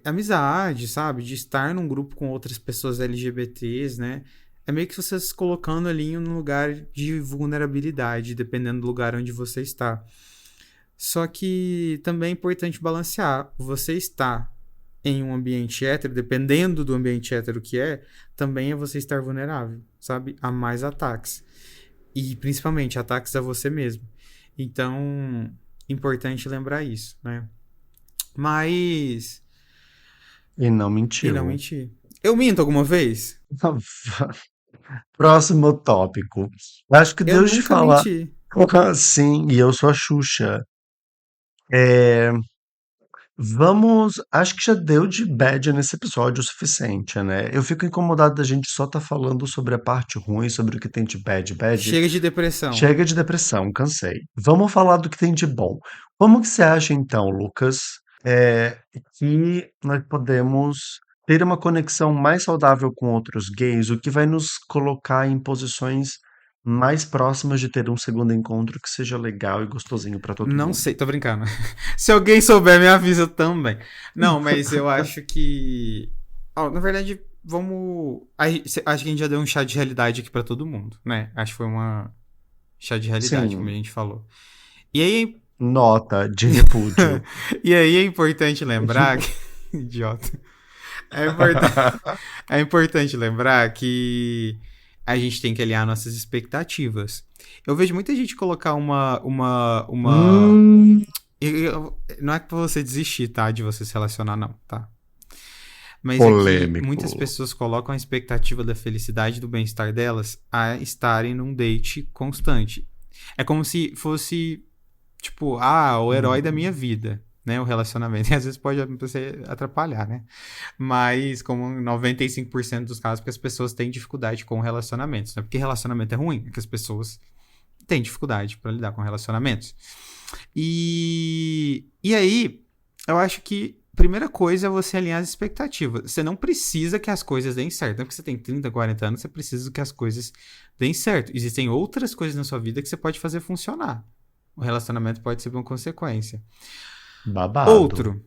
amizade, sabe? De estar num grupo com outras pessoas LGBTs, né? É meio que você se colocando ali em um lugar de vulnerabilidade, dependendo do lugar onde você está. Só que também é importante balancear. Você está em um ambiente hétero, dependendo do ambiente hétero que é, também é você estar vulnerável, sabe? A mais ataques. E principalmente ataques a você mesmo. Então, importante lembrar isso, né? Mas. E não E não mentiu. mentir. Eu minto alguma vez? Próximo tópico. Acho que Eu Deus te nunca falar. menti. Sim, e eu sou a Xuxa. É, acho que já deu de bad nesse episódio o suficiente, né? Eu fico incomodado da gente só tá falando sobre a parte ruim, sobre o que tem de bad, bad. Chega de depressão. Chega de depressão, cansei. Vamos falar do que tem de bom. Como que você acha, então, Lucas, que nós podemos ter uma conexão mais saudável com outros gays, o que vai nos colocar em posições mais próximas de ter um segundo encontro que seja legal e gostosinho pra todo Não mundo? sei, tô brincando. Se alguém souber, me avisa também. Não, mas eu acho que. Na verdade, vamos. Acho que a gente já deu um chá de realidade aqui pra todo mundo, né? Acho que foi uma chá de realidade, como a Sim, gente falou. E aí, nota de repúdio. e aí é importante lembrar que. Idiota. É importante, é importante lembrar que a gente tem que alinhar nossas expectativas. Eu vejo muita gente colocar uma Hum, não é pra você desistir, tá? De você se relacionar, não, tá? Mas é que muitas polêmico. pessoas colocam a expectativa da felicidade e do bem-estar delas a estarem num date constante. É como se fosse, tipo, o herói da minha Hum, vida, né? O relacionamento. E às vezes pode você atrapalhar, né? Mas, como em 95% dos casos, porque as pessoas têm dificuldade com relacionamentos. Não é porque relacionamento é ruim, é que as pessoas têm dificuldade para lidar com relacionamentos. E aí, eu acho que a primeira coisa é você alinhar as expectativas. Você não precisa que as coisas deem certo. Não é porque você tem 30, 40 anos, você precisa que as coisas deem certo. Existem outras coisas na sua vida que você pode fazer funcionar. O relacionamento pode ser uma consequência. babado, Outro, babado.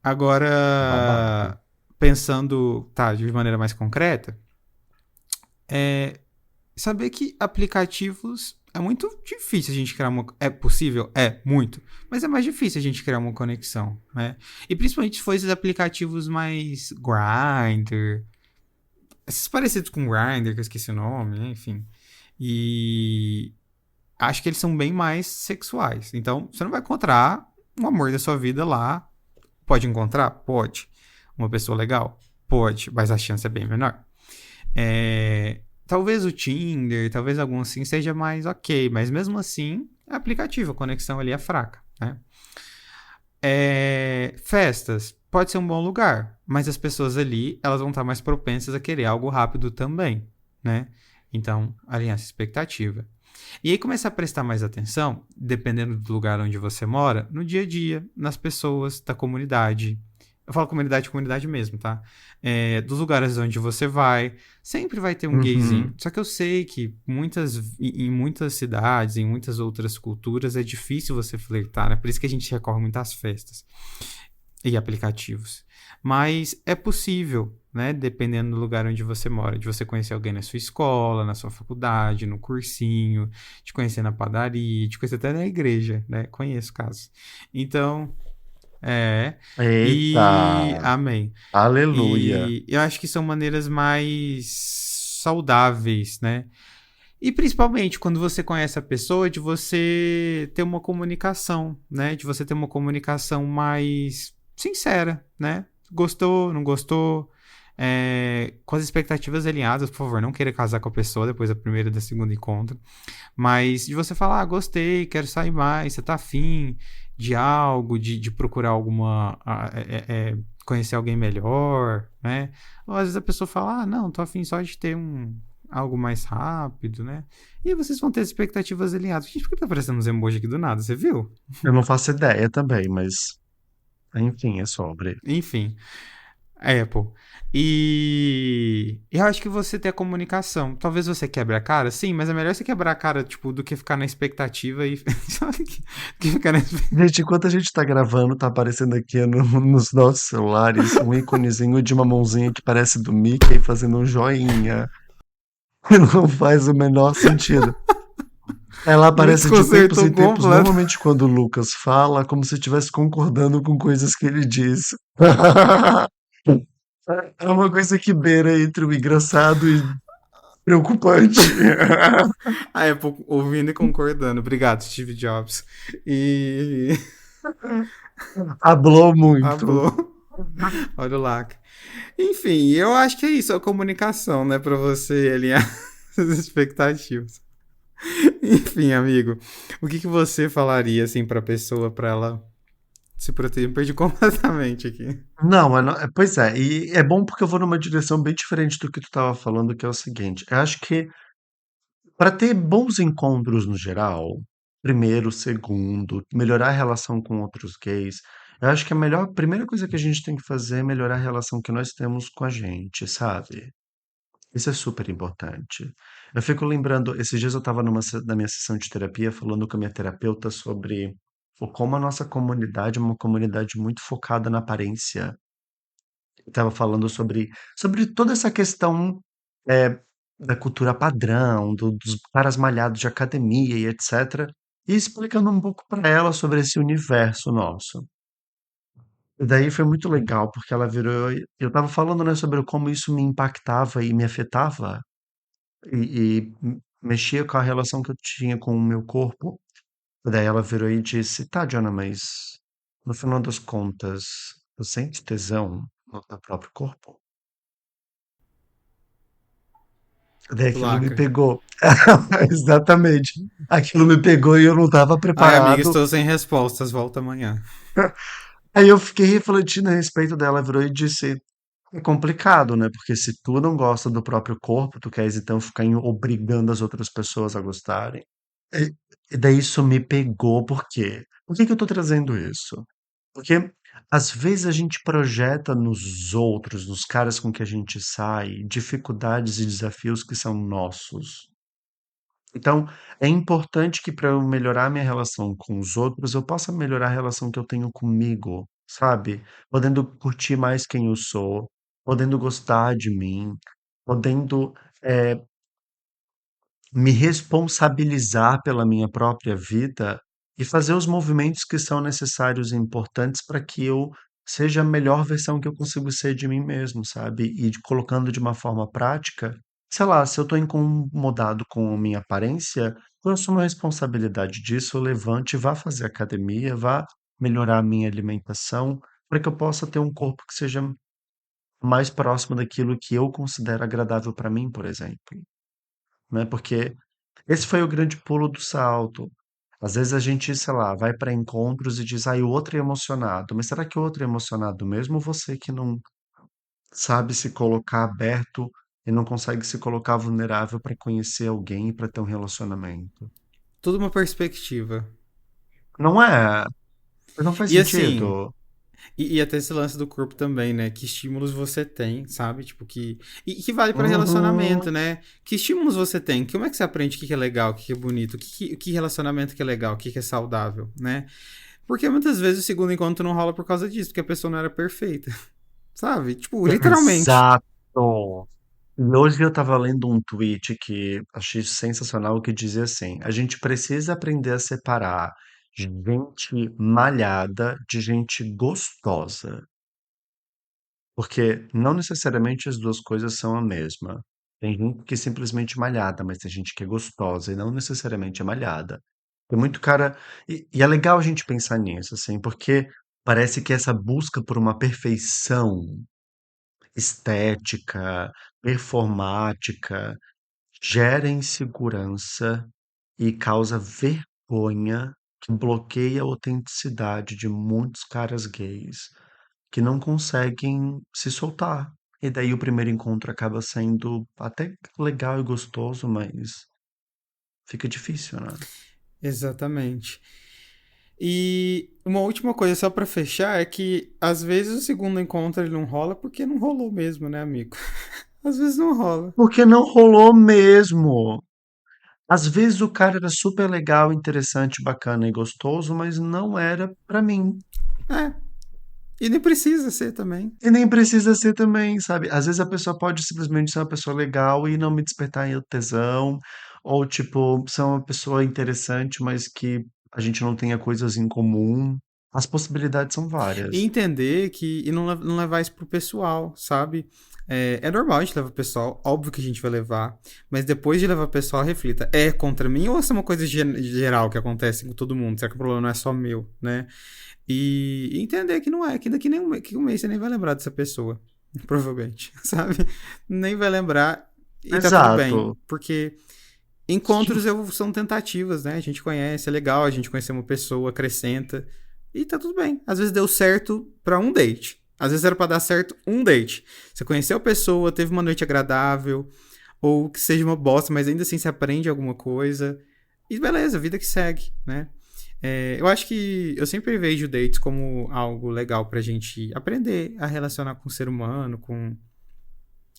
agora, pensando, tá, de maneira mais concreta, saber que aplicativos é muito difícil a gente criar uma. É possível? É, muito. Mas é mais difícil a gente criar uma conexão, né? E principalmente se for esses aplicativos mais Grindr, esses parecidos com Grindr, que eu esqueci o nome, né? Enfim. E acho que eles são bem mais sexuais. Então, você não vai encontrar um amor da sua vida lá. Pode encontrar? Pode. Uma pessoa legal? Pode, mas a chance é bem menor. Talvez o Tinder, talvez algum assim seja mais ok, mas mesmo assim é aplicativo, a conexão ali é fraca, né? Festas, pode ser um bom lugar, mas as pessoas ali elas vão estar mais propensas a querer algo rápido também, né? Então, alinhar essa expectativa. E aí começar a prestar mais atenção, dependendo do lugar onde você mora, no dia a dia, nas pessoas da comunidade. Eu falo comunidade, comunidade mesmo, tá? Dos lugares onde você vai, sempre vai ter um gayzinho. Uhum. Só que eu sei que em muitas cidades, em muitas outras culturas, é difícil você flertar, né? Por isso que a gente recorre muito às festas e aplicativos. Mas é possível, né? Dependendo do lugar onde você mora, de você conhecer alguém na sua escola, na sua faculdade, no cursinho, de conhecer na padaria, de conhecer até na igreja, né? Conheço casos. Então, é. Eita, E. Amém. aleluia. E eu acho que são maneiras mais saudáveis, né? E principalmente quando você conhece a pessoa, de você ter uma comunicação, né? De você ter uma comunicação mais sincera, né? Gostou, não gostou? Com as expectativas alinhadas, por favor, não queira casar com a pessoa depois da primeira e da segunda encontro. Mas de você falar, gostei, quero sair mais, você tá afim de algo, de procurar alguma. Conhecer alguém melhor, né? Ou às vezes a pessoa fala, não, tô afim só de ter algo mais rápido, né? E aí vocês vão ter as expectativas alinhadas. Gente, por que tá aparecendo uns emojis aqui do nada? Você viu? Eu não faço ideia também, mas enfim, é sobre. Enfim. Apple. E eu acho que você ter a comunicação. Talvez você quebre a cara, sim, mas é melhor você quebrar a cara, tipo, do que ficar na expectativa e. que ficar na expectativa. Gente, enquanto a gente tá gravando, tá aparecendo aqui nos nossos celulares um íconezinho de uma mãozinha que parece do Mickey fazendo um joinha. Não faz o menor sentido. Ela Me aparece de tempos desconcertou em tempos, completo. normalmente quando o Lucas fala, como se estivesse concordando com coisas que ele diz. É uma coisa que beira entre o engraçado e preocupante. A Apple ouvindo e concordando. Obrigado, Steve Jobs. E. Hablou muito. Hablou. Olha o lacre. Enfim, eu acho que é isso, a comunicação, né? Pra você alinhar as expectativas. Enfim, amigo, o que você falaria, assim, pra pessoa, pra ela se proteger? Me perdi completamente aqui. Não, pois é, e é bom porque eu vou numa direção bem diferente do que tu estava falando, que é o seguinte, eu acho que para ter bons encontros no geral, primeiro, segundo, melhorar a relação com outros gays, eu acho que a primeira coisa que a gente tem que fazer é melhorar a relação que nós temos com a gente, sabe? Isso é super importante. Eu fico lembrando, esses dias eu estava na minha sessão de terapia falando com a minha terapeuta sobre como a nossa comunidade é uma comunidade muito focada na aparência. Estava falando sobre toda essa questão é, da cultura padrão, dos caras malhados de academia e etc. E explicando um pouco para ela sobre esse universo nosso. E daí foi muito legal, porque ela virou. Eu estava falando, né, sobre como isso me impactava e me afetava, e mexia com a relação que eu tinha com o meu corpo. E daí ela virou e disse: Tá, Jonah, mas no final das contas, você sente tesão no teu próprio corpo? Daí Muito aquilo me lacre. pegou. Exatamente. Aquilo me pegou e eu não estava Ai, amiga, preparado. estou sem respostas, volta amanhã. Aí eu fiquei refletindo a respeito dela, virou e disse: é complicado, né? Porque se tu não gosta do próprio corpo, tu queres então ficar obrigando as outras pessoas a gostarem. E, e daí isso me pegou, por quê? Por que que eu tô trazendo isso? Porque às vezes a gente projeta nos outros, nos caras com que a gente sai, dificuldades e desafios que são nossos. Então, é importante que para eu melhorar minha relação com os outros, eu possa melhorar a relação que eu tenho comigo, sabe? Podendo curtir mais quem eu sou, podendo gostar de mim, podendo eh, me responsabilizar pela minha própria vida e fazer os movimentos que são necessários e importantes para que eu seja a melhor versão que eu consigo ser de mim mesmo, sabe? E colocando de uma forma prática, sei lá, se eu estou incomodado com a minha aparência, eu assumo a responsabilidade disso, eu levante e vá fazer academia, vá melhorar a minha alimentação, para que eu possa ter um corpo que seja mais próximo daquilo que eu considero agradável para mim, por exemplo, né? Porque esse foi o grande pulo do salto. Às vezes a gente, sei lá, vai para encontros e diz, o outro é emocionado. Mas será que o outro é emocionado mesmo? Ou você que não sabe se colocar aberto e não consegue se colocar vulnerável para conhecer alguém e para ter um relacionamento. Tudo uma perspectiva. Não é? Não faz E assim, sentido. e até esse lance do corpo também, né? Que estímulos você tem, sabe? Tipo, que. E que vale pra Uhum. relacionamento, né? Que estímulos você tem? Como é que você aprende o que é legal, o que é bonito, que relacionamento que é legal, o que é saudável, né? Porque muitas vezes o segundo encontro não rola por causa disso, porque a pessoa não era perfeita, sabe? Tipo, literalmente. Exato. E hoje eu estava lendo um tweet que achei sensacional que dizia assim: a gente precisa aprender a separar gente malhada de gente gostosa, porque não necessariamente as duas coisas são a mesma. Tem gente que é simplesmente malhada, mas tem gente que é gostosa e não necessariamente é malhada. Tem muito cara. E é legal a gente pensar nisso, assim, porque parece que essa busca por uma perfeição estética, performática, gera insegurança e causa vergonha que bloqueia a autenticidade de muitos caras gays que não conseguem se soltar. E daí o primeiro encontro acaba sendo até legal e gostoso, mas fica difícil, né? Exatamente. E uma última coisa só pra fechar é que às vezes o segundo encontro ele não rola porque não rolou mesmo, né, amigo? Às vezes não rola. Porque não rolou mesmo. Às vezes o cara era super legal, interessante, bacana e gostoso, mas não era pra mim. É, e nem precisa ser também. E nem precisa ser também, sabe? Às vezes a pessoa pode simplesmente ser uma pessoa legal e não me despertar em tesão, ou tipo, ser uma pessoa interessante, mas que a gente não tenha coisas em comum. As possibilidades são E várias. entender que. E não levar isso pro pessoal, sabe? É normal a gente levar o pessoal, óbvio que a gente vai levar, mas depois de levar o pessoal, reflita: é contra mim ou essa é uma coisa geral que acontece com todo mundo? Será que o problema não é só meu, né? E entender que não é, que daqui nem que um mês você nem vai lembrar dessa pessoa, provavelmente, sabe? Nem vai lembrar e tá tudo bem, Exato. porque encontros são tentativas, né? A gente conhece, é legal a gente conhecer uma pessoa, acrescenta. E tá tudo bem. Às vezes deu certo pra um date. Às vezes era pra dar certo um date. Você conheceu a pessoa, teve uma noite agradável, ou que seja uma bosta, mas ainda assim você aprende alguma coisa. E beleza, vida que segue, né? Eu acho que eu sempre vejo dates como algo legal pra gente aprender a relacionar com o ser humano, com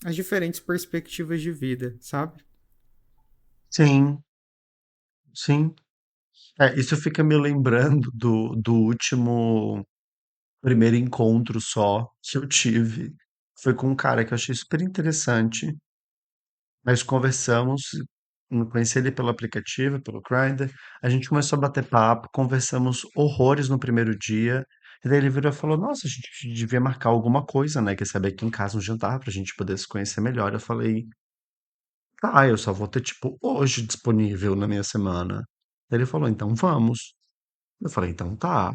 as diferentes perspectivas de vida, sabe? Sim, sim. É, isso fica me lembrando do último primeiro encontro só que eu tive. Foi com um cara que eu achei super interessante. Nós conversamos, conheci ele pelo aplicativo, pelo Grindr. A gente começou a bater papo, conversamos horrores no primeiro dia. E daí ele virou e falou: Nossa, a gente devia marcar alguma coisa, né? Quer saber aqui em casa um jantar pra gente poder se conhecer melhor. Eu falei: Tá, eu só vou ter tipo hoje disponível na minha semana. Daí ele falou: Então vamos. Eu falei: Então tá.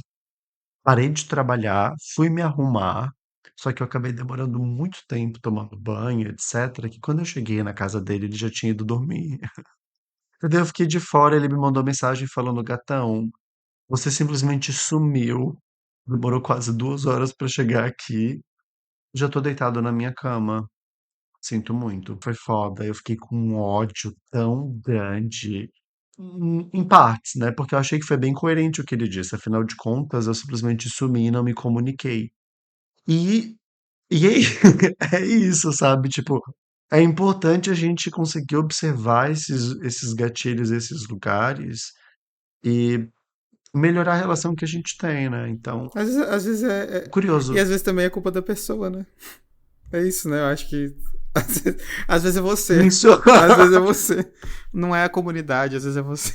Parei de trabalhar, fui me arrumar. Só que eu acabei demorando muito tempo tomando banho, etc. Que quando eu cheguei na casa dele, ele já tinha ido dormir. E daí eu fiquei de fora, ele me mandou mensagem falando: Gatão, você simplesmente sumiu. Demorou quase 2 horas pra chegar aqui. Já tô deitado na minha cama. Sinto muito. Foi foda. Eu fiquei com um ódio tão grande. Em partes, né? Porque eu achei que foi bem coerente o que ele disse. Afinal de contas, eu simplesmente sumi e não me comuniquei. E, e aí, é isso, sabe? Tipo, é importante a gente conseguir observar esses gatilhos, esses lugares e melhorar a relação que a gente tem, né? Então, Às vezes E curioso. às vezes também é culpa da pessoa, né? É isso, né? Eu acho que. Às vezes é você. Isso. Às vezes é você. Não é a comunidade, às vezes é você.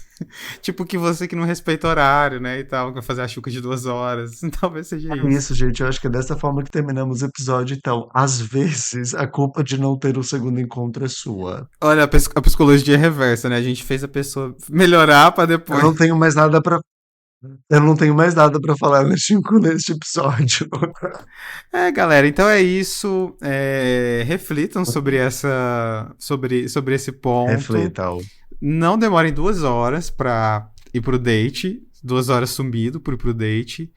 Tipo que você que não respeita horário, né? E tal, que vai fazer a chuca de 2 horas. Talvez seja É isso. isso, gente. Eu acho que é dessa forma que terminamos o episódio. Então, às vezes, a culpa de não ter o segundo encontro é sua. Olha, a psicologia é reversa, né? A gente fez a pessoa melhorar pra Eu depois. não tenho mais nada para eu não tenho mais nada para falar neste episódio. Galera, então é isso. Reflitam sobre sobre esse ponto. Reflitam. Não demorem 2 horas pra ir pro date. 2 horas sumido por ir pro date.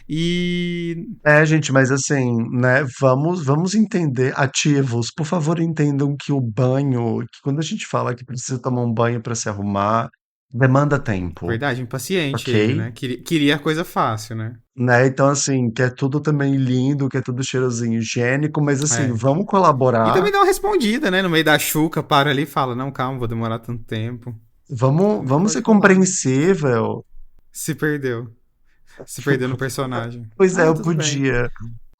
E É, gente, mas assim, né, vamos entender, ativos, por favor, entendam que o banho, que quando a gente fala que precisa tomar um banho para se arrumar, demanda tempo, verdade, impaciente ele, ok? né? Queria coisa fácil, né? Né? Então, assim, que é tudo também lindo, que é tudo cheirosinho, higiênico, mas assim, É. vamos E colaborar, também dá uma respondida, né? No meio da chuca, para ali e fala: Não, calma, vou demorar tanto tempo. Também vamos ser pode rolar, né? compreensível. Se perdeu. Se perdeu no personagem. Pois é, Ah, eu tudo bem. podia,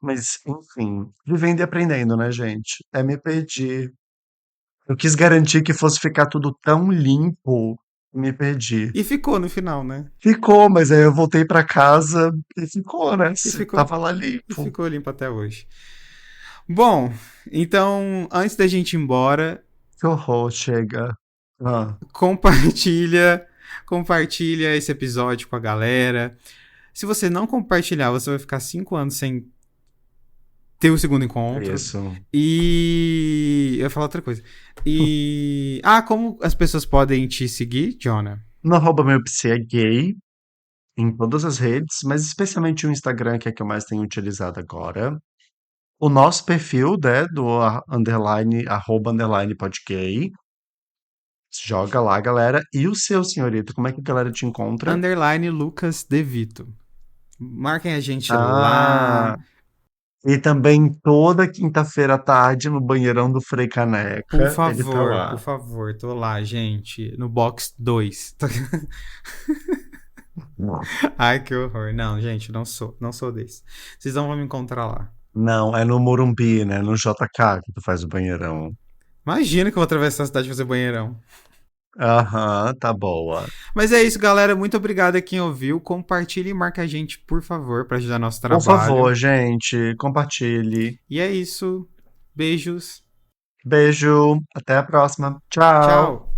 mas enfim, vivendo e aprendendo, né, gente? É me perdi. Eu quis garantir que fosse ficar tudo tão limpo, me perdi. E ficou no final, né? Ficou, mas aí eu voltei pra casa e ficou, né? E ficou. Tava lá E limpo. ficou limpo até hoje. Bom, então, antes da gente ir embora, Que horror, chega. Ah, compartilha, compartilha esse episódio com a galera. Se você não compartilhar, você vai ficar 5 anos sem ter o segundo é encontro. isso. E eu ia falar outra coisa. E como as pessoas podem te seguir, Jonah? No arroba meu psi é gay em todas as redes, mas especialmente o Instagram, que é que eu mais tenho utilizado agora. O nosso perfil, né, do underline, arroba underline podgay. Joga lá, galera. E o seu, senhorito, como é que a galera te encontra? Underline Lucas De Vito. Marquem a gente Ah, lá. e também toda quinta-feira à tarde no banheirão do Frei Caneca, ele tá Por lá. favor, tô lá, gente, no box 2. Ai, que horror. Não, gente, não sou desse. Vocês não vão me encontrar lá. Não, é no Morumbi, né? No JK que tu faz o banheirão. Imagina que eu vou atravessar a cidade e fazer banheirão. Aham, tá boa. Mas é isso, galera. Muito obrigado a quem ouviu. Compartilhe e marque a gente, por favor, para ajudar nosso Por trabalho. favor, gente, compartilhe. E é isso. Beijos. Beijo, até a próxima. Tchau. Tchau.